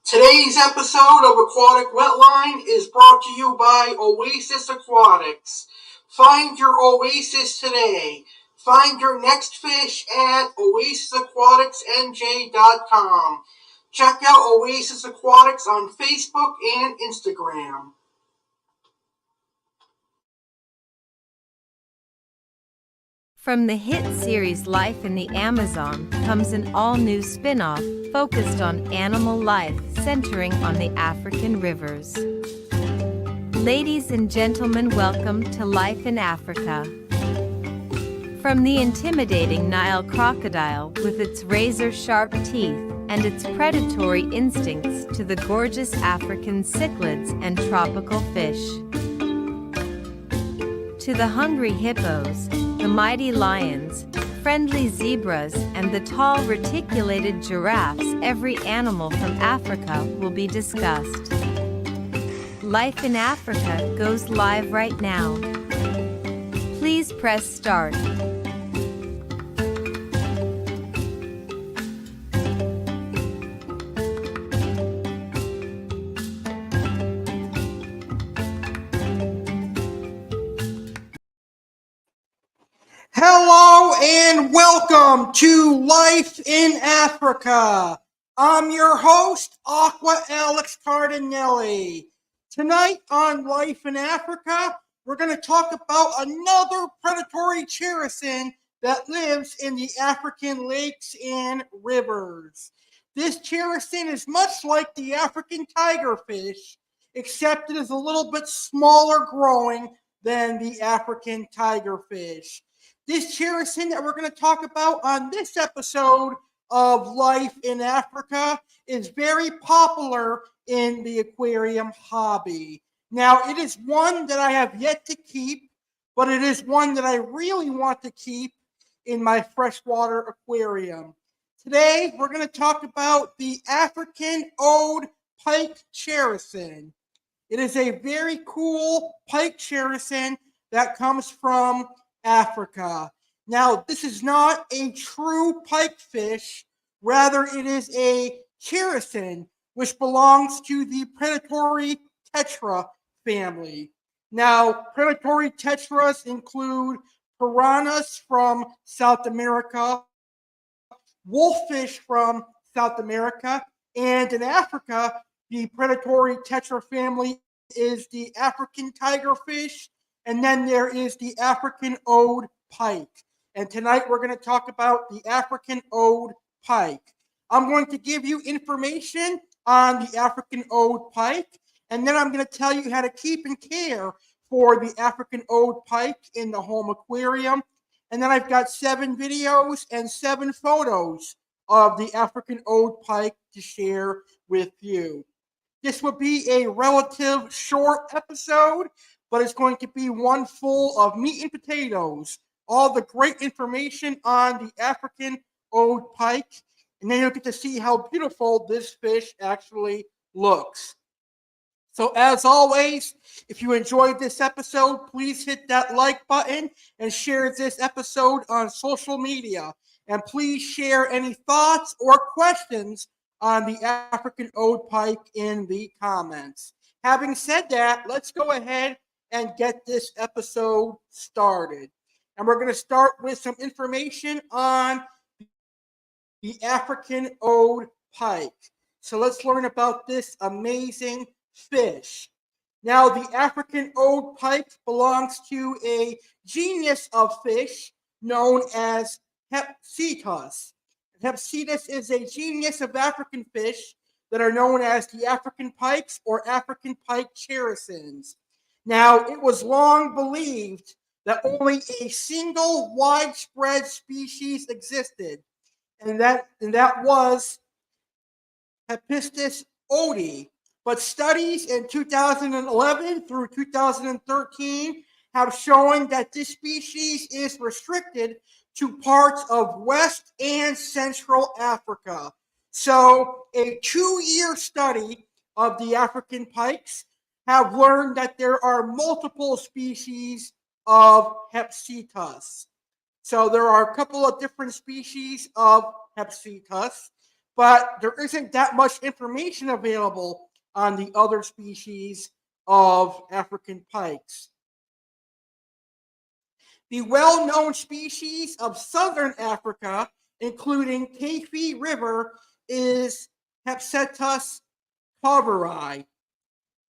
Today's episode of Aquatic Wetline is brought to you by Oasis Aquatics. Find your oasis today. Find your next fish at oasisaquaticsnj.com. Check out Oasis Aquatics on Facebook and Instagram. From the hit series Life in the Amazon comes an all-new spin-off focused on animal life centering on the African rivers. Ladies and gentlemen, welcome to Life in Africa. From the intimidating Nile crocodile with its razor-sharp teeth and its predatory instincts to the gorgeous African cichlids and tropical fish. To the hungry hippos, the mighty lions, friendly zebras, and the tall reticulated giraffes, every animal from Africa will be discussed. Life in Africa goes live right now. Please press start. Hello and welcome to Life in Africa. I'm your host, Aqua Alex CARDINALE. Tonight on Life in Africa, we're going to talk about another predatory characin that lives in the African lakes and rivers. This characin is much like the African tigerfish, except it is a little bit smaller growing than the African tigerfish. This characin that we're going to talk about on this episode of Life in Africa is very popular in the aquarium hobby. Now, it is one that I have yet to keep, but it is one that I really want to keep in my freshwater aquarium. Today, we're going to talk about the African Odoe Pike Characin. It is a very cool pike characin that comes from Africa. Now, this is not a true pike fish. Rather, it is a characin, which belongs to the predatory tetra family. Now, predatory tetras include piranhas from South America, wolffish from South America, and in Africa, the predatory tetra family is the African tigerfish, and then there is the African Odoe Pike. And tonight we're going to talk about the African Odoe Pike. I'm going to give you information on the African Odoe Pike, and then I'm going to tell you how to keep and care for the African Odoe Pike in the home aquarium. And then I've got 7 videos and 7 photos of the African Odoe Pike to share with you. This will be a relative short episode, but it's going to be one full of meat and potatoes, all the great information on the African Odoe Pike, and then you'll get to see how beautiful this fish actually looks. So as always, if you enjoyed this episode, please hit that like button and share this episode on social media. And please share any thoughts or questions on the African Odoe Pike in the comments. Having said that, let's go ahead and get this episode started. And we're going to start with some information on the African Odoe Pike. So let's learn about this amazing fish. Now, the African Odoe Pike belongs to a genus of fish known as Hepcetus. Hepcetus is a genus of African fish that are known as the African pikes or African pike characins. Now, it was long believed that only a single widespread species existed, and that was Hepcetus odie. But studies in 2011 through 2013 have shown that this species is restricted to parts of West and Central Africa. So a 2-year study of the African pikes have learned that there are multiple species of Hepcetus. So there are a couple of different species of Hepcetus, but there isn't that much information available on the other species of African pikes. The well-known species of southern Africa, including Teifi River, is Hepsetus carveri.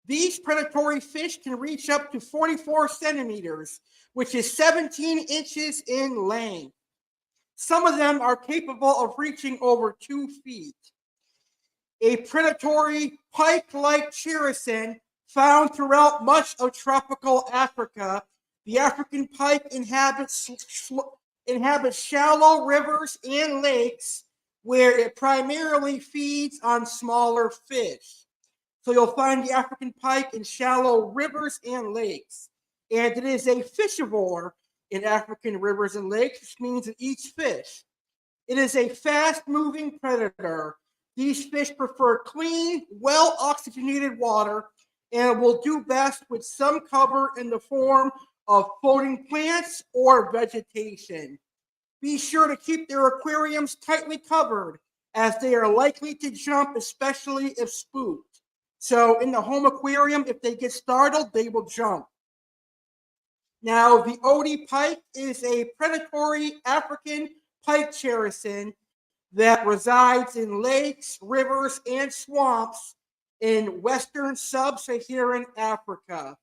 These predatory fish can reach up to 44 centimeters, which is 17 inches in length. Some of them are capable of reaching over 2 feet. A predatory pike-like characin found throughout much of tropical Africa. The African pike inhabits shallow rivers and lakes where it primarily feeds on smaller fish. So you'll find the African pike in shallow rivers and lakes. And it is a fishivore in African rivers and lakes, which means it eats fish. It is a fast-moving predator. These fish prefer clean, well-oxygenated water and will do best with some cover in the form of floating plants or vegetation. Be sure to keep their aquariums tightly covered, as they are likely to jump, especially if spooked. So in the home aquarium, if they get startled, they will jump. Now, the Odoe pike is a predatory African Pike Characin that resides in lakes, rivers, and swamps in western sub-Saharan Africa.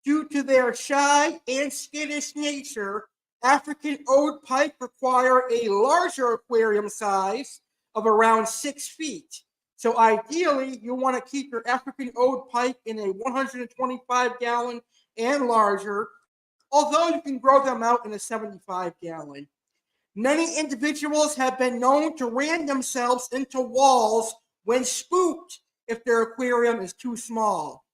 Due to their shy and skittish nature, African Odoe pike require a larger aquarium size of around 6 feet. So ideally, you want to keep your African Odoe pike in a 125-gallon and larger, although you can grow them out in a 75-gallon. Many individuals have been known to ram themselves into walls when spooked if their aquarium is too small.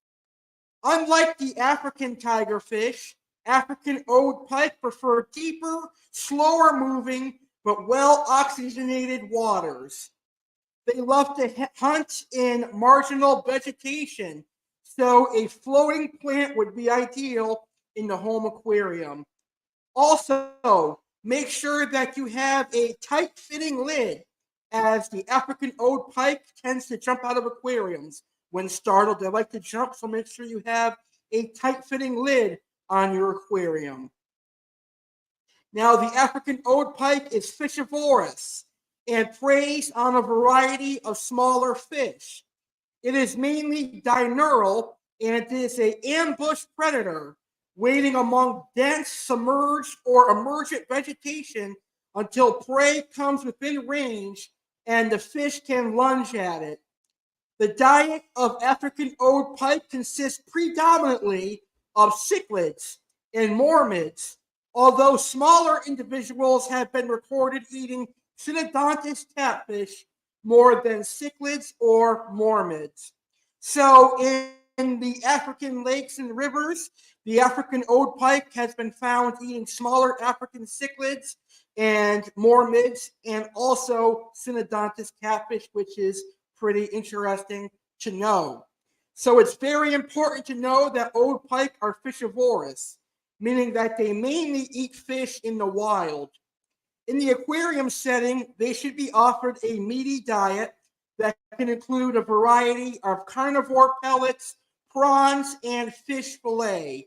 Unlike the African tigerfish, African Odoe pike prefer deeper, slower moving, but well oxygenated waters. They love to hunt in marginal vegetation, so a floating plant would be ideal in the home aquarium. Also, make sure that you have a tight-fitting lid, as the African Odoe pike tends to jump out of aquariums. When startled, they like to jump, so make sure you have a tight-fitting lid on your aquarium. Now, the African Odoe pike is fishivorous and preys on a variety of smaller fish. It is mainly diurnal, and it is an ambush predator, waiting among dense, submerged, or emergent vegetation until prey comes within range and the fish can lunge at it. The diet of African Odoe pike consists predominantly of cichlids and mormids, although smaller individuals have been recorded eating synodontis catfish more than cichlids or mormids. So in the African lakes and rivers, the African Odoe pike has been found eating smaller African cichlids and mormids, and also synodontis catfish, which is pretty interesting to know. So it's very important to know that Odoe pike are fishivorous, meaning that they mainly eat fish in the wild. In the aquarium setting, they should be offered a meaty diet that can include a variety of carnivore pellets, prawns, and fish fillet.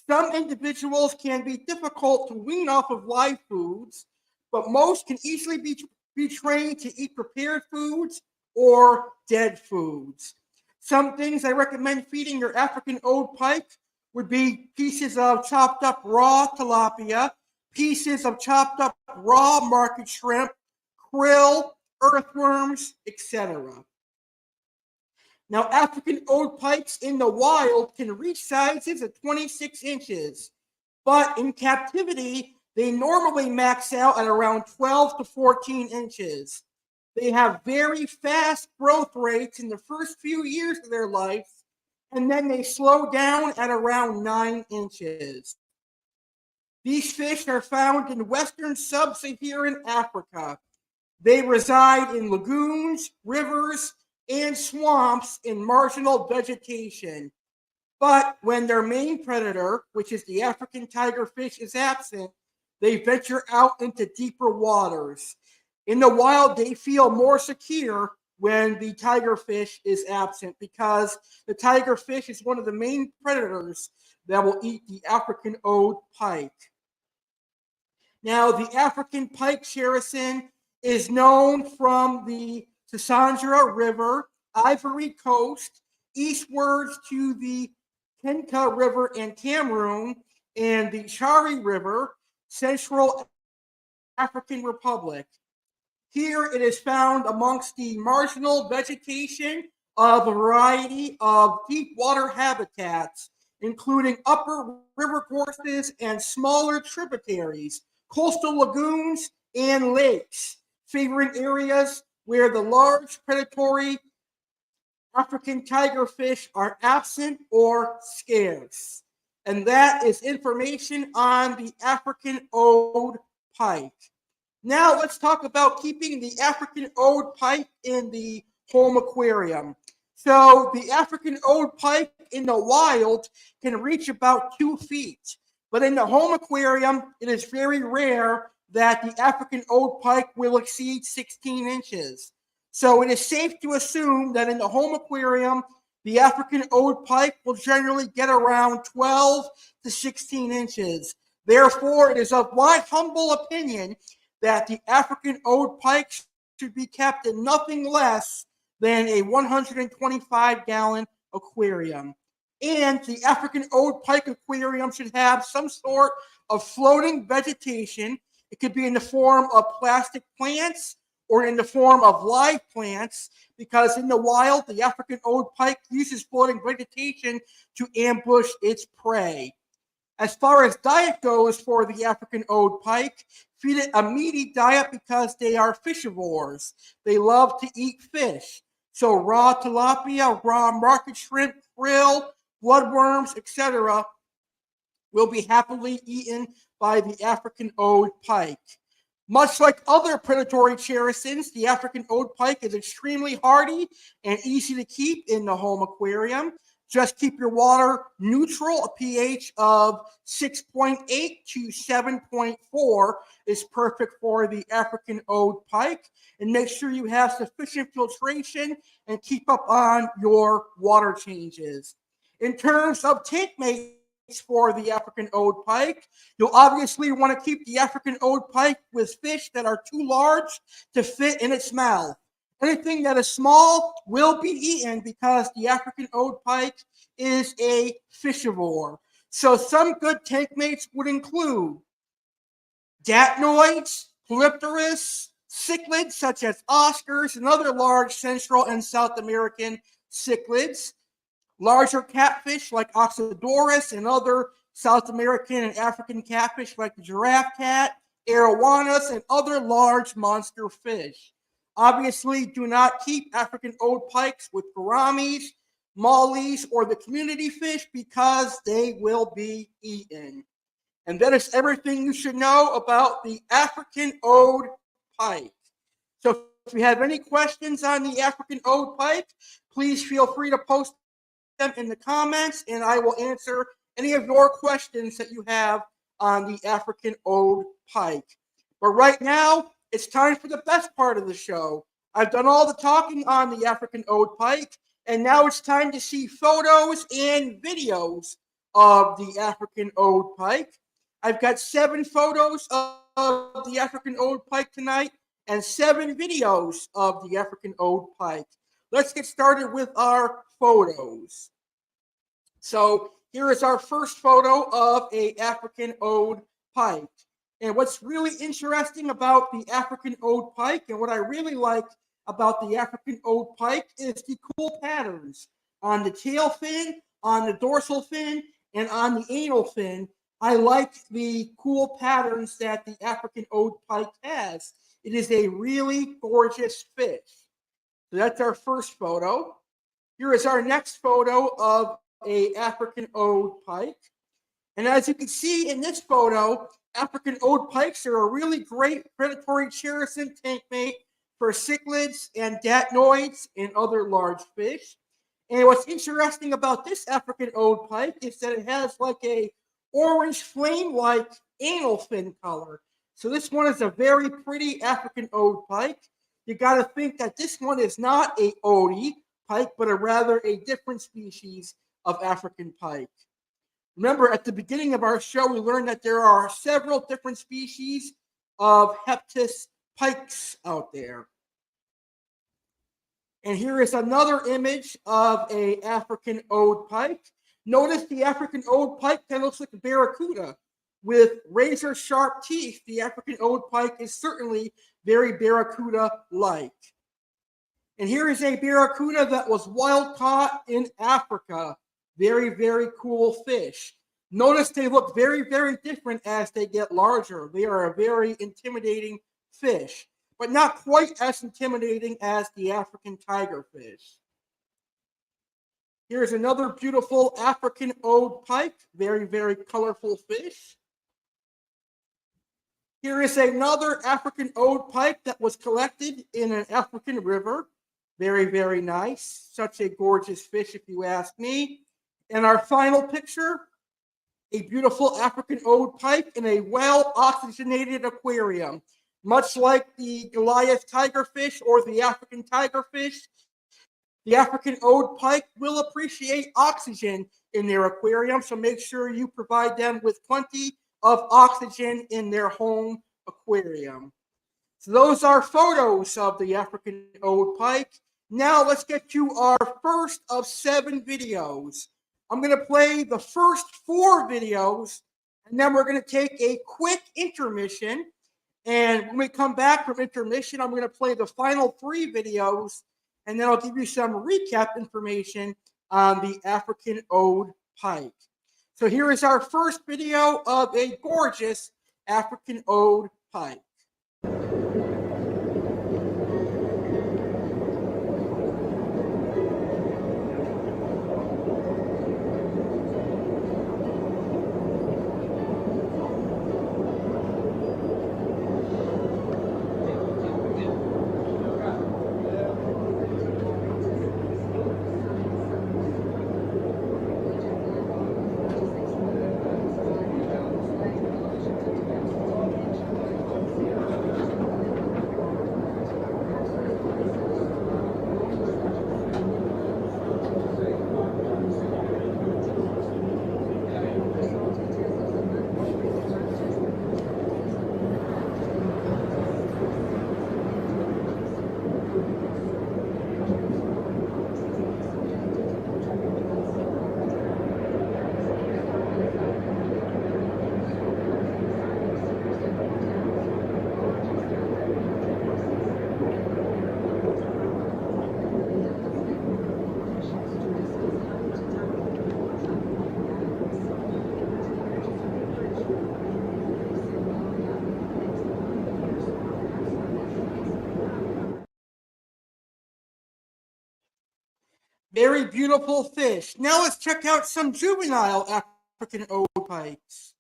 Some individuals can be difficult to wean off of live foods, but most can easily be trained to eat prepared foods or dead foods. Some things I recommend feeding your African Odoe pike would be pieces of chopped up raw tilapia, pieces of chopped up raw market shrimp, krill, earthworms, etc. Now, African Odoe pikes in the wild can reach sizes of 26 inches, but in captivity, they normally max out at around 12 to 14 inches. They have very fast growth rates in the first few years of their life, and then they slow down at around 9 inches. These fish are found in western sub-Saharan Africa. They reside in lagoons, rivers, and swamps in marginal vegetation. But when their main predator, which is the African tigerfish, is absent, they venture out into deeper waters. In the wild, they feel more secure when the tigerfish is absent because the tigerfish is one of the main predators that will eat the African Odoe pike. Now, the African Pike Characin is known from the Sassandra River, Ivory Coast, eastwards to the Kenka River in Cameroon, and the Chari River, Central African Republic. Here it is found amongst the marginal vegetation of a variety of deep water habitats, including upper river courses and smaller tributaries, coastal lagoons, and lakes, favoring areas where the large predatory African tigerfish are absent or scarce. And that is information on the African Odoe pike. Now let's talk about keeping the African Odoe pike in the home aquarium. So the African Odoe pike in the wild can reach about 2 feet. But in the home aquarium, it is very rare that the African Odoe pike will exceed 16 inches. So it is safe to assume that in the home aquarium, the African Odoe pike will generally get around 12 to 16 inches. Therefore, it is of my humble opinion that the African Odoe pike should be kept in nothing less than a 125-gallon aquarium. And the African Odoe pike aquarium should have some sort of floating vegetation. It could be in the form of plastic plants or in the form of live plants, because in the wild, the African Odoe pike uses floating vegetation to ambush its prey. As far as diet goes for the African Odoe pike, feed it a meaty diet because they are fishivores. They love to eat fish. So raw tilapia, raw market shrimp, krill, bloodworms, etc. will be happily eaten by the African Odoe pike. Much like other predatory characins, the African Odoe pike is extremely hardy and easy to keep in the home aquarium. Just keep your water neutral. A pH of 6.8 to 7.4 is perfect for the African Odoe pike. And make sure you have sufficient filtration and keep up on your water changes. In terms of tank mates for the African Odoe pike, you'll obviously want to keep the African Odoe pike with fish that are too large to fit in its mouth. Anything that is small will be eaten because the African Odoe pike is a fishivore. So some good tank mates would include datnoids, polypterus, cichlids such as Oscars and other large Central and South American cichlids, larger catfish like Oxydorus and other South American and African catfish like the giraffe cat, arowanas, and other large monster fish. Obviously, do not keep African Odoe pikes with gouramis, mollies, or the community fish because they will be eaten. And that is everything you should know about the African Odoe pike. So if you have any questions on the African Odoe pike, please feel free to post them in the comments, and I will answer any of your questions that you have on the African Odoe pike. But right now, it's time for the best part of the show. I've done all the talking on the African Odoe pike, and now it's time to see photos and videos of the African Odoe pike. I've got 7 photos of the African Odoe pike tonight and 7 videos of the African Odoe pike. Let's get started with our photos. So here is our first photo of an African Odoe pike. And what's really interesting about the African Odoe pike, and what I really like about the African Odoe pike, is the cool patterns on the tail fin, on the dorsal fin, and on the anal fin. I like the cool patterns that the African Odoe pike has. It is a really gorgeous fish. So that's our first photo. Here is our next photo of an African Odoe pike. And as you can see in this photo, African Odoe pikes are a really great predatory characin tank mate for cichlids and datnoids and other large fish. And what's interesting about this African Odoe pike is that it has like a orange flame-like anal fin color. So this one is a very pretty African Odoe pike. You got to think that this one is not a Odoe pike, but rather a different species of African pike. Remember, at the beginning of our show, we learned that there are several different species of Heptus pikes out there. And here is another image of an African Odoe pike. Notice the African Odoe pike kind of looks like a barracuda with razor sharp teeth. The African Odoe pike is certainly very barracuda-like. And here is a barracuda that was wild caught in Africa. Very, very cool fish. Notice they look very, very different as they get larger. They are a very intimidating fish, but not quite as intimidating as the African tigerfish. Here's another beautiful African Odoe pike. Very, very colorful fish. Here is another African Odoe pike that was collected in an African river. Very, very nice. Such a gorgeous fish, if you ask me. And our final picture, a beautiful African Odoe pike in a well-oxygenated aquarium. Much like the Goliath tigerfish or the African tigerfish, the African Odoe pike will appreciate oxygen in their aquarium, so make sure you provide them with plenty of oxygen in their home aquarium. So those are photos of the African Odoe pike. Now let's get to our first of 7 videos. I'm going to play the first 4 videos, and then we're going to take a quick intermission. And when we come back from intermission, I'm going to play the final 3 videos, and then I'll give you some recap information on the African Odoe pike. So here is our first video of a gorgeous African Odoe pike. Very beautiful fish. Now let's check out some juvenile African Odoe pikes.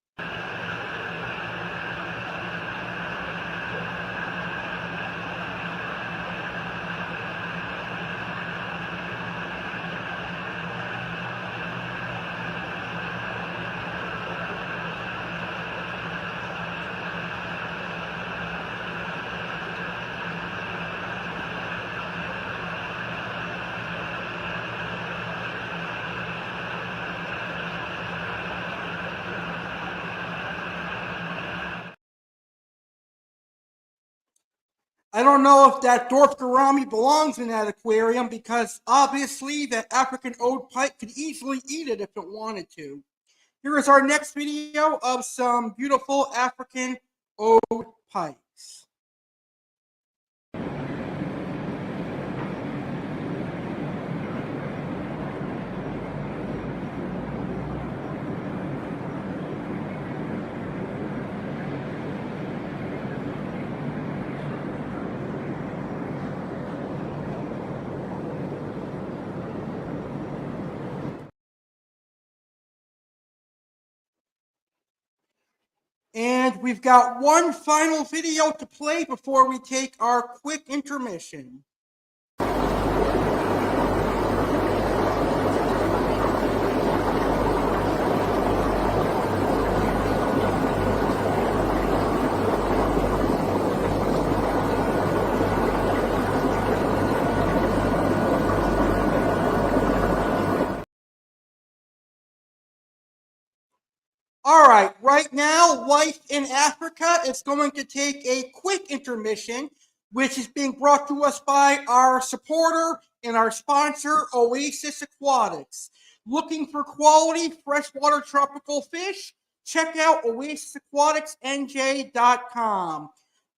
I don't know if that dwarf gourami belongs in that aquarium because obviously that African Odoe pike could easily eat it if it wanted to. Here is our next video of some beautiful African Odoe pikes. And we've got one final video to play before we take our quick intermission. All right now, Life in Africa is going to take a quick intermission, which is being brought to us by our supporter and our sponsor, Oasis Aquatics. Looking for quality freshwater tropical fish? Check out oasisaquaticsnj.com.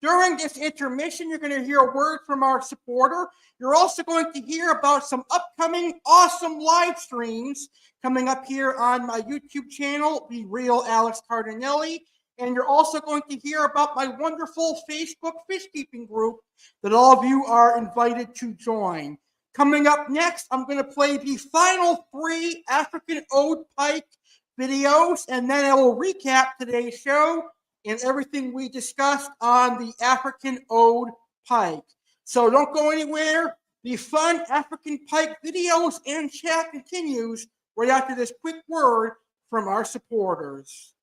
During this intermission, you're going to hear a word from our supporter. You're also going to hear about some upcoming awesome live streams coming up here on my YouTube channel, The Real Alex Cardinale. And you're also going to hear about my wonderful Facebook fish keeping group that all of you are invited to join. Coming up next, I'm going to play the final 3 African Odoe Pike videos, and then I will recap today's show and everything we discussed on the African Odoe Pike. So don't go anywhere. The fun African Pike videos and chat continues right after this quick word from our supporters.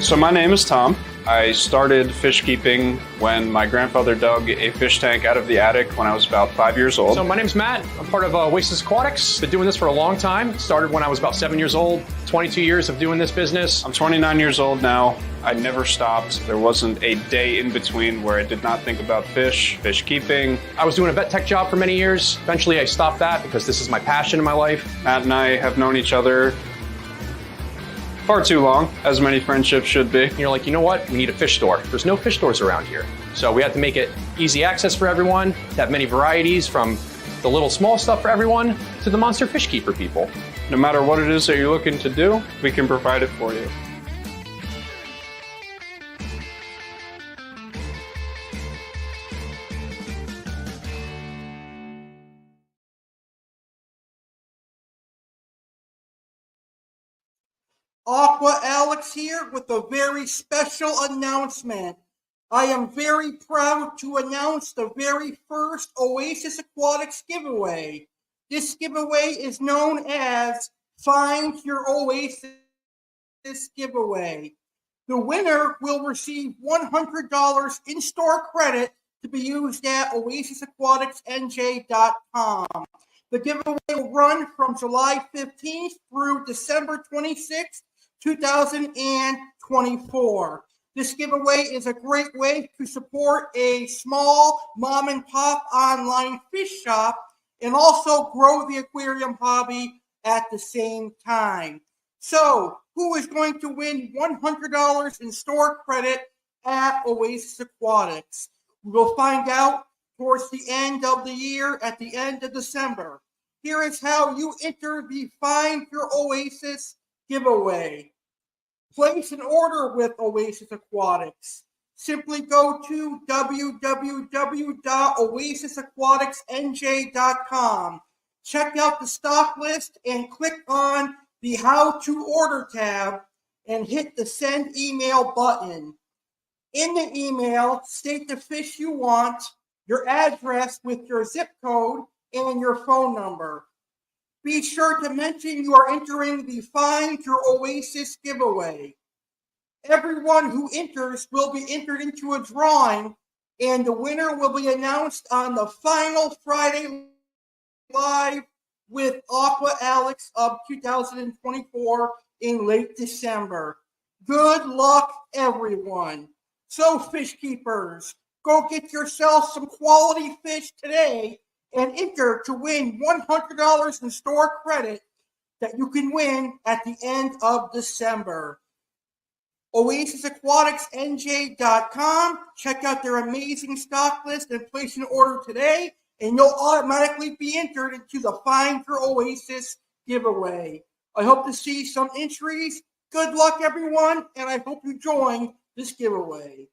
So my name is Tom. I started fish keeping when my grandfather dug a fish tank out of the attic when I was about 5 years old. So my name's Matt. I'm part of Oasis Aquatics. Been doing this for a long time. Started when I was about 7 years old. 22 years of doing this business. I'm 29 years old now. I never stopped. There wasn't a day in between where I did not think about fish keeping. I was doing a vet tech job for many years. Eventually I stopped that because this is my passion in my life. Matt and I have known each other far too long, as many friendships should be. You're like, you know what? We need a fish store. There's no fish stores around here. So we had to make it easy access for everyone, to have many varieties from the little small stuff for everyone to the monster fish keeper people. No matter what it is that you're looking to do, we can provide it for you. Aqua Alex here with a very special announcement. I am very proud to announce the very first Oasis Aquatics giveaway. This giveaway is known as Find Your Oasis Giveaway. The winner will receive $100 in-store credit to be used at oasisaquaticsnj.com. The giveaway will run from July 15th through December 26th, 2024. This giveaway is a great way to support a small mom and pop online fish shop and also grow the aquarium hobby at the same time. So, who is going to win $100 in store credit at Oasis Aquatics? We will find out towards the end of the year, at the end of December. Here is how you enter the Find Your Oasis giveaway. Place an order with Oasis Aquatics. Simply go to www.oasisaquaticsnj.com. Check out the stock list and click on the How to Order tab and hit the Send Email button. In the email, state the fish you want, your address with your zip code, and your phone number. Be sure to mention you are entering the Find Your Oasis giveaway. Everyone who enters will be entered into a drawing, and the winner will be announced on the final Friday Live with Aqua Alex of 2024 in late December. Good luck, everyone. So, fish keepers, go get yourself some quality fish today and enter to win $100 in store credit that you can win at the end of December. OasisAquaticsNJ.com. Check out their amazing stock list and place an order today, and you'll automatically be entered into the Find Your Oasis giveaway. I hope to see some entries. Good luck, everyone, and I hope you join this giveaway.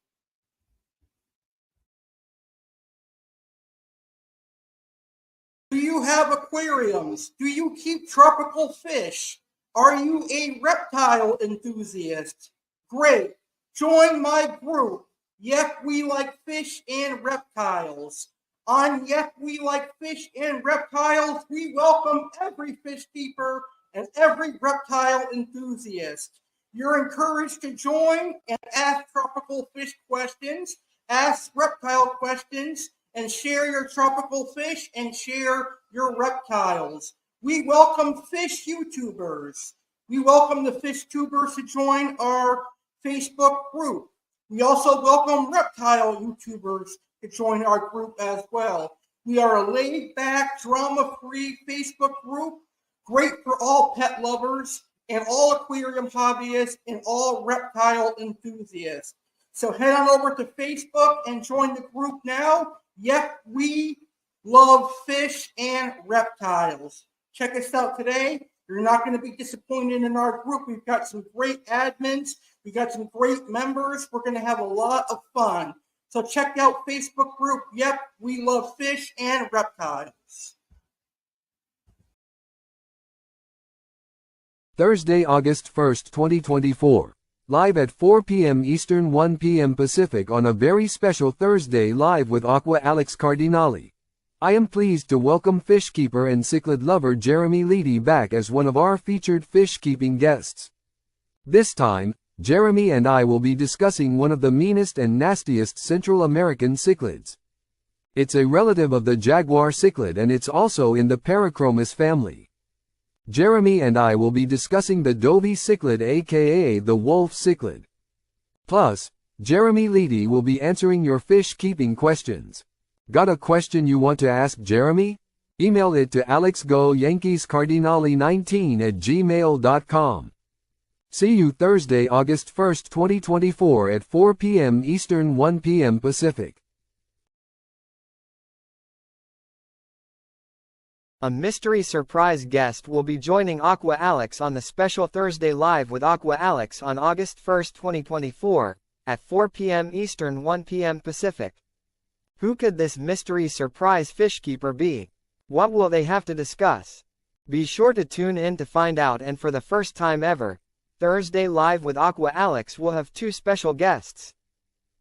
Do you have aquariums? Do you keep tropical fish? Are you a reptile enthusiast? Great. Join my group, Yep, We Like Fish and Reptiles. On Yep, We Like Fish and Reptiles, we welcome every fish keeper and every reptile enthusiast. You're encouraged to join and ask tropical fish questions, ask reptile questions, and share your tropical fish and share your reptiles. We welcome fish YouTubers. We welcome the fish tubers to join our Facebook group. We also welcome reptile YouTubers to join our group as well. We are a laid-back, drama-free Facebook group, great for all pet lovers and all aquarium hobbyists and all reptile enthusiasts. So head on over to Facebook and join the group now. Yep, we love fish and reptiles. Check us out today. You're not going to be disappointed in our group. We've got some great admins. We've got some great members. We're going to have a lot of fun. So check out Facebook group. Yep, we love fish and reptiles. Thursday, August 1st, 2024. Live at 4 p.m. Eastern, 1 p.m. Pacific on a very special Thursday Live with Aqua Alex CARDINALE. I am pleased to welcome fish keeper and cichlid lover Jeremy Leedy back as one of our featured fish keeping guests. This time, Jeremy and I will be discussing one of the meanest and nastiest Central American cichlids. It's a relative of the jaguar cichlid and it's also in the Parachromis family. Jeremy and I will be discussing the Dovey cichlid, aka the wolf cichlid. Plus, Jeremy Leedy will be answering your fish keeping questions. Got a question you want to ask Jeremy? Email it to alexgoyankeescardinale19@gmail.com. See you Thursday, August 1st, 2024 at 4 p.m. Eastern, 1 p.m. Pacific. A mystery surprise guest will be joining Aqua Alex on the special Thursday Live with Aqua Alex on August 1st, 2024, at 4 p.m. Eastern, 1 p.m. Pacific. Who could this mystery surprise fish keeper be? What will they have to discuss? Be sure to tune in to find out, and for the first time ever, Thursday Live with Aqua Alex will have two special guests.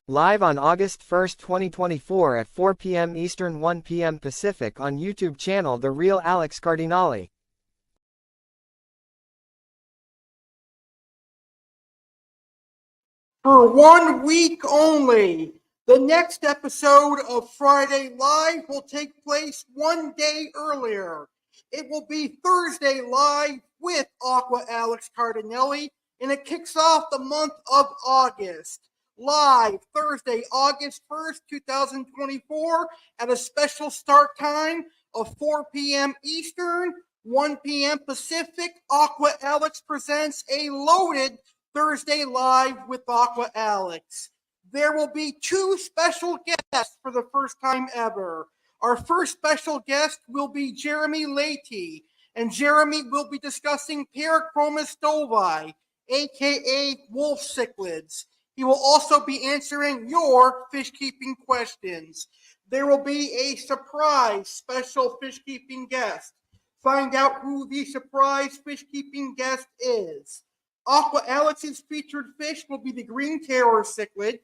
Live on August 1st, 2024 at 4 p.m. Eastern, 1 p.m. Pacific on YouTube channel The Real Alex CARDINALE. For 1 week only, the next episode of Friday Live will take place 1 day earlier. It will be Thursday Live with Aqua Alex CARDINALE, and it kicks off the month of August. Live Thursday, August 1st, 2024 at a special start time of 4 p.m. Eastern, 1 p.m. Pacific. Aqua Alex presents a loaded Thursday Live with Aqua Alex. There will be two special guests for the first time ever. Our first special guest will be Jeremy Leedy, and Jeremy will be discussing Parachromis dovei, aka wolf cichlids. He will also be answering your fish keeping questions. There will be a surprise special fish keeping guest. Find out who the surprise fish keeping guest is. Aqua Alex's featured fish will be the green terror cichlid.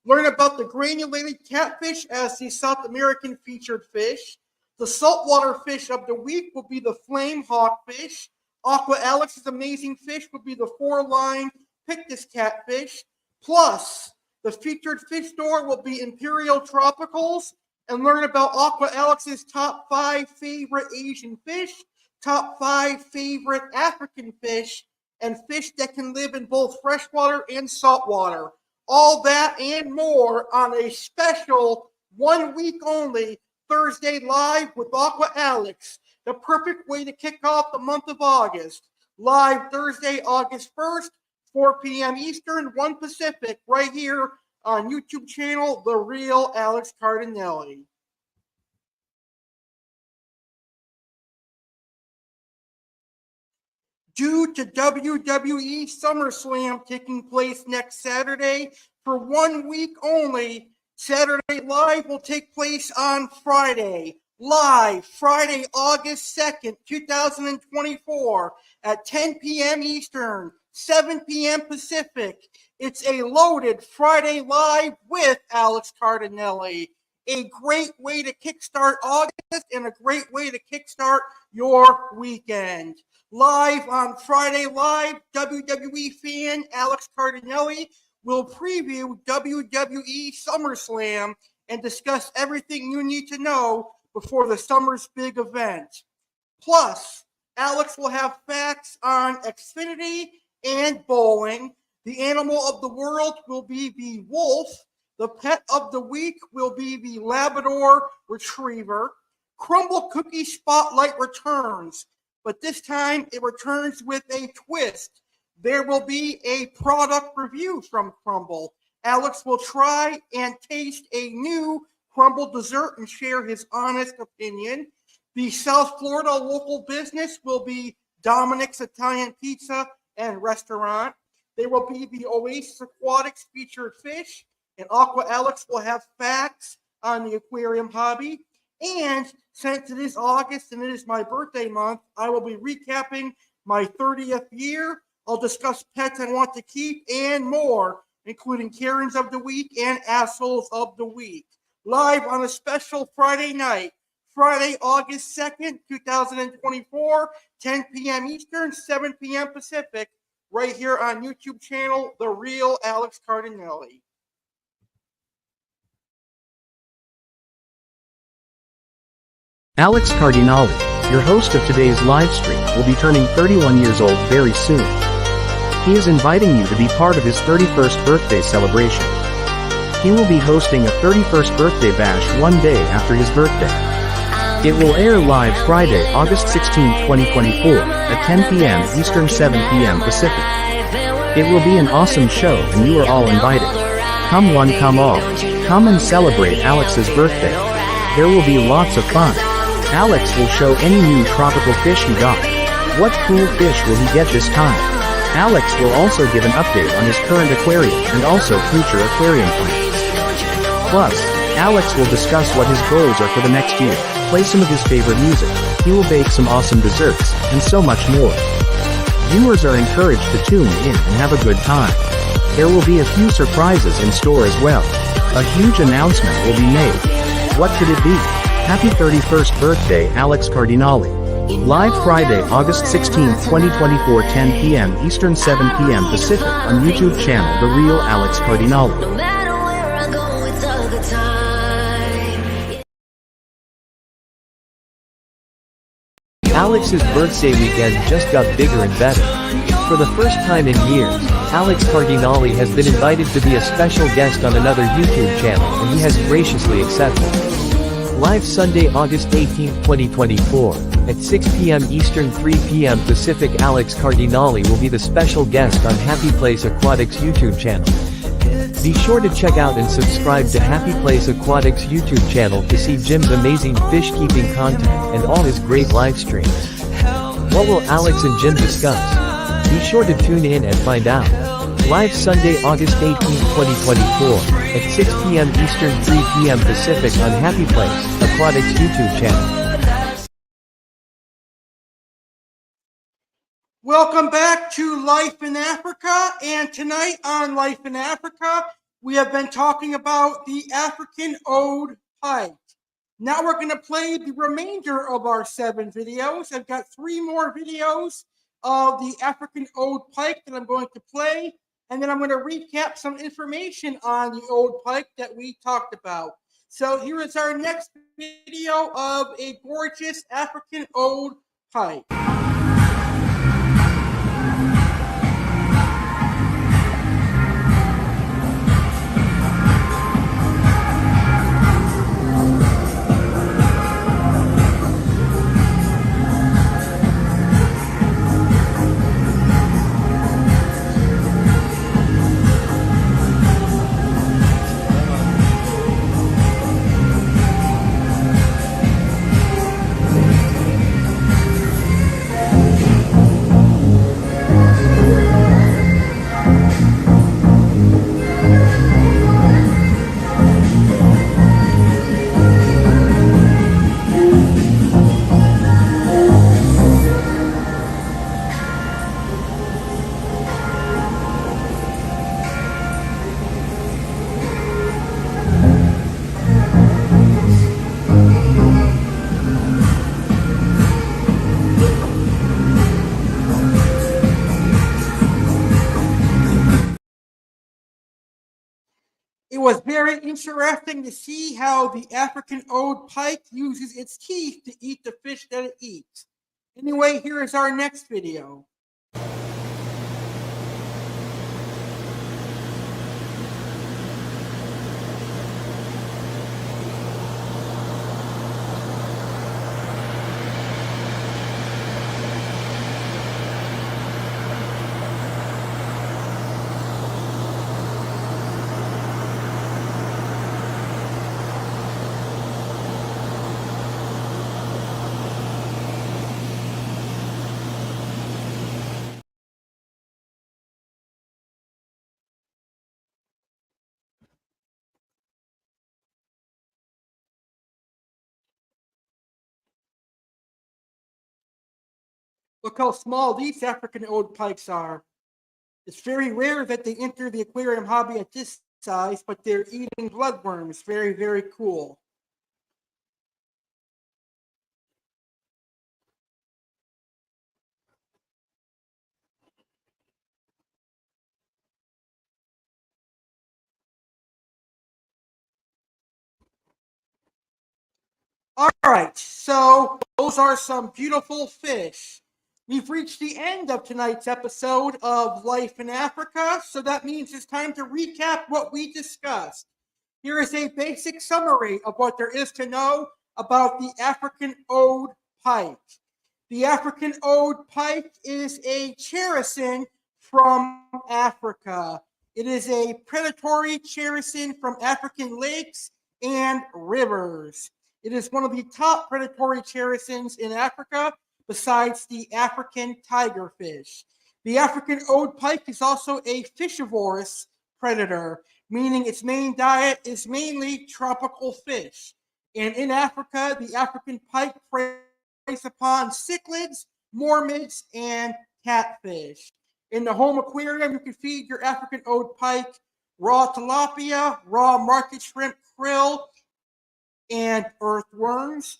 Learn about the granulated catfish as the South American featured fish. The saltwater fish of the week will be the flame hawkfish. Aqua Alex's amazing fish will be the four-line pictus catfish. Plus, the featured fish store will be Imperial Tropicals, and learn about Aqua Alex's top 5 favorite Asian fish, top 5 favorite African fish, and fish that can live in both freshwater and saltwater. All that and more on a special 1 week only Thursday Live with Aqua Alex, the perfect way to kick off the month of August. Live Thursday, August 1st, 4 p.m. Eastern, 1 Pacific, right here on YouTube channel, The Real Alex CARDINALE. Due to WWE SummerSlam taking place next Saturday, for 1 week only, Saturday Live will take place on Friday. Live, Friday, August 2nd, 2024, at 10 p.m. Eastern, 7 p.m. Pacific. It's a loaded Friday Live with Alex CARDINALE. A great way to kickstart August and a great way to kickstart your weekend. Live on Friday Live, WWE fan Alex CARDINALE will preview WWE SummerSlam and discuss everything you need to know before the summer's big event. Plus, Alex will have facts on Xfinity and bowling. The animal of the world will be the wolf. The pet of the week will be the Labrador Retriever. Crumble Cookie Spotlight returns, but this time it returns with a twist. There will be a product review from Crumble. Alex will try and taste a new Crumble dessert and share his honest opinion. The South Florida local business will be Dominic's Italian Pizza and Restaurant. There will be the Oasis Aquatics featured fish, and Aqua Alex will have facts on the aquarium hobby. And since it is August and it is my birthday month, I will be recapping my 30th year. I'll discuss pets I want to keep and more, including Karens of the Week and Assholes of the Week. Live on a special Friday night, Friday, August 2nd, 2024, 10 p.m. Eastern, 7 p.m. Pacific, right here on YouTube channel, The Real Alex Cardinale. Alex Cardinale, your host of today's live stream, will be turning 31 years old very soon. He is inviting you to be part of his 31st birthday celebration. He will be hosting a 31st birthday bash one day after his birthday. It will air live Friday, August 16, 2024, at 10 p.m. Eastern, 7 p.m. Pacific. It will be an awesome show and you are all invited. Come one, come all. Come and celebrate Alex's birthday. There will be lots of fun. Alex will show any new tropical fish he got. What cool fish will he get this time? Alex will also give an update on his current aquarium and also future aquarium plans. Plus, Alex will discuss what his goals are for the next year, play some of his favorite music, he will bake some awesome desserts, and so much more. Viewers are encouraged to tune in and have a good time. There will be a few surprises in store as well. A huge announcement will be made. What could it be? Happy 31st birthday, Alex Cardinale. Live Friday, August 16, 2024, 10 p.m. Eastern, 7 p.m. Pacific on YouTube channel The Real Alex Cardinale. Alex's birthday weekend just got bigger and better. For the first time in years, Alex Cardinale has been invited to be a special guest on another YouTube channel and he has graciously accepted. Live Sunday, August 18, 2024, at 6 p.m. Eastern, 3 p.m. Pacific, Alex Cardinale will be the special guest on Happy Place Aquatics YouTube channel. Be sure to check out and subscribe to Happy Place Aquatics YouTube channel to see Jim's amazing fish keeping content and all his great live streams. What will Alex and Jim discuss? Be sure to tune in and find out. Live Sunday, August 18, 2024, at 6 p.m. Eastern, 3 p.m. Pacific on Happy Place Aquatics YouTube channel. Welcome back to Life in Africa, and tonight on Life in Africa, we have been talking about the African Odoe Pike. Now we're going to play the remainder of our 7 videos. I've got 3 more videos of the African Odoe Pike that I'm going to play, and then I'm going to recap some information on the Odoe Pike that we talked about. So here is our next video of a gorgeous African Odoe Pike. very interesting to see how the African Odoe Pike uses its teeth to eat the fish that it eats. Anyway, here is our next video. Look how small these African Odoe Pikes are. It's very rare that they enter the aquarium hobby at this size, but they're eating bloodworms. Very, very cool. All right, so those are some beautiful fish. We've reached the end of tonight's episode of Life in Africa, so that means it's time to recap what we discussed. Here is a basic summary of what there is to know about the African Odoe Pike. The African Odoe Pike is a characin from Africa. It is a predatory characin from African lakes and rivers. It is one of the top predatory characins in Africa, besides the African tigerfish. The African Odoe Pike is also a fishivorous predator, meaning its main diet is mainly tropical fish. And in Africa, the African pike preys upon cichlids, mormids, and catfish. In the home aquarium, you can feed your African Odoe Pike raw tilapia, raw market shrimp, krill, and earthworms.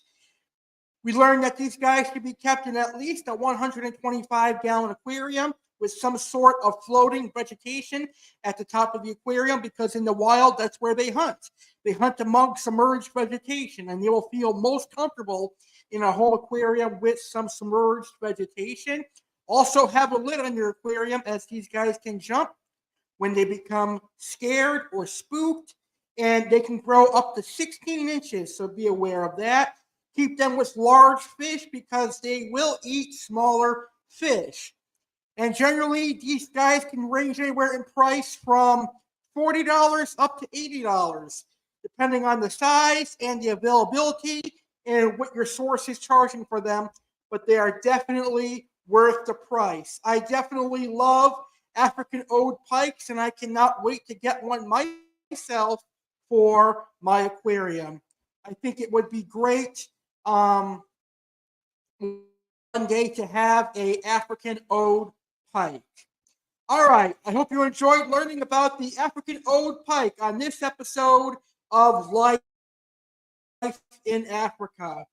We learned that these guys should be kept in at least a 125-gallon aquarium with some sort of floating vegetation at the top of the aquarium, because in the wild, that's where they hunt. They hunt among submerged vegetation, and they will feel most comfortable in a home aquarium with some submerged vegetation. Also have a lid on your aquarium, as these guys can jump when they become scared or spooked, and they can grow up to 16 inches, so be aware of that. Keep them with large fish because they will eat smaller fish. And generally, these guys can range anywhere in price from $40 up to $80, depending on the size and the availability and what your source is charging for them. But they are definitely worth the price. I definitely love African Odoe Pikes, and I cannot wait to get one myself for my aquarium. I think it would be great one day to have a African Odoe Pike. All right, I hope you enjoyed learning about the African Odoe Pike on this episode of Life in Africa.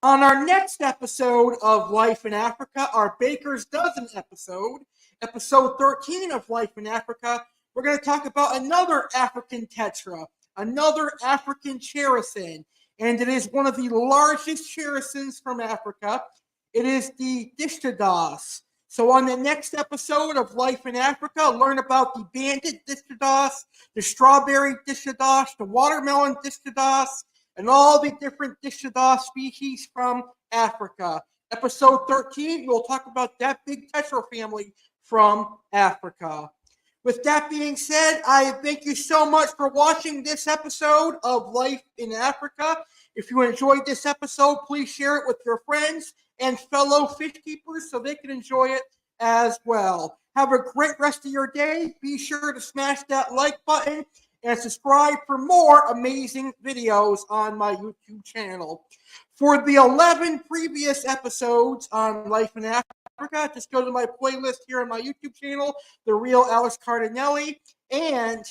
On our next episode of Life in Africa, our Baker's Dozen episode, episode 13 of Life in Africa, we're going to talk about another African tetra, another African characin, and it is one of the largest characins from Africa. It is the Dishtodon. So on the next episode of Life in Africa, learn about the banded Dishtodon, the strawberry Dishtodon, the watermelon Dishtodon, and all the different Dishtodon species from Africa. Episode 13, we'll talk about that big tetra family from Africa. With that being said, I thank you so much for watching this episode of Life in Africa. If you enjoyed this episode, please share it with your friends and fellow fish keepers so they can enjoy it as well. Have a great rest of your day. Be sure to smash that like button and subscribe for more amazing videos on my YouTube channel. For the 11 previous episodes on Life in Africa, just go to my playlist here on my YouTube channel, The Real Alex Cardinale, and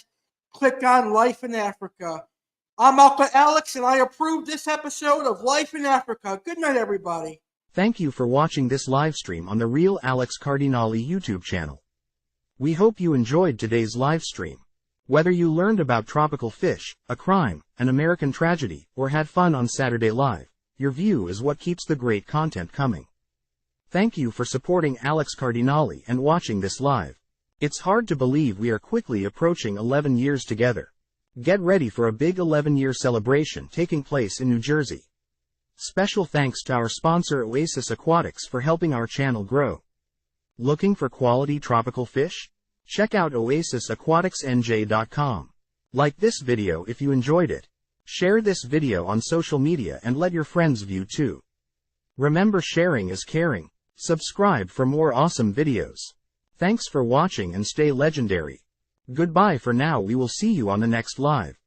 click on Life in Africa. I'm Aqua Alex, and I approve this episode of Life in Africa. Good night, everybody. Thank you for watching this live stream on the Real Alex Cardinale YouTube channel. We hope you enjoyed today's live stream. Whether you learned about tropical fish, a crime, an American tragedy, or had fun on Saturday Live, your view is what keeps the great content coming. Thank you for supporting Alex Cardinale and watching this live. It's hard to believe we are quickly approaching 11 years together. Get ready for a big 11-year celebration taking place in New Jersey. Special thanks to our sponsor Oasis Aquatics for helping our channel grow. Looking for quality tropical fish? Check out oasisaquaticsnj.com. Like this video if you enjoyed it. Share this video on social media and let your friends view too. Remember, sharing is caring. Subscribe for more awesome videos. Thanks for watching and stay legendary. Goodbye for now. We will see you on the next live.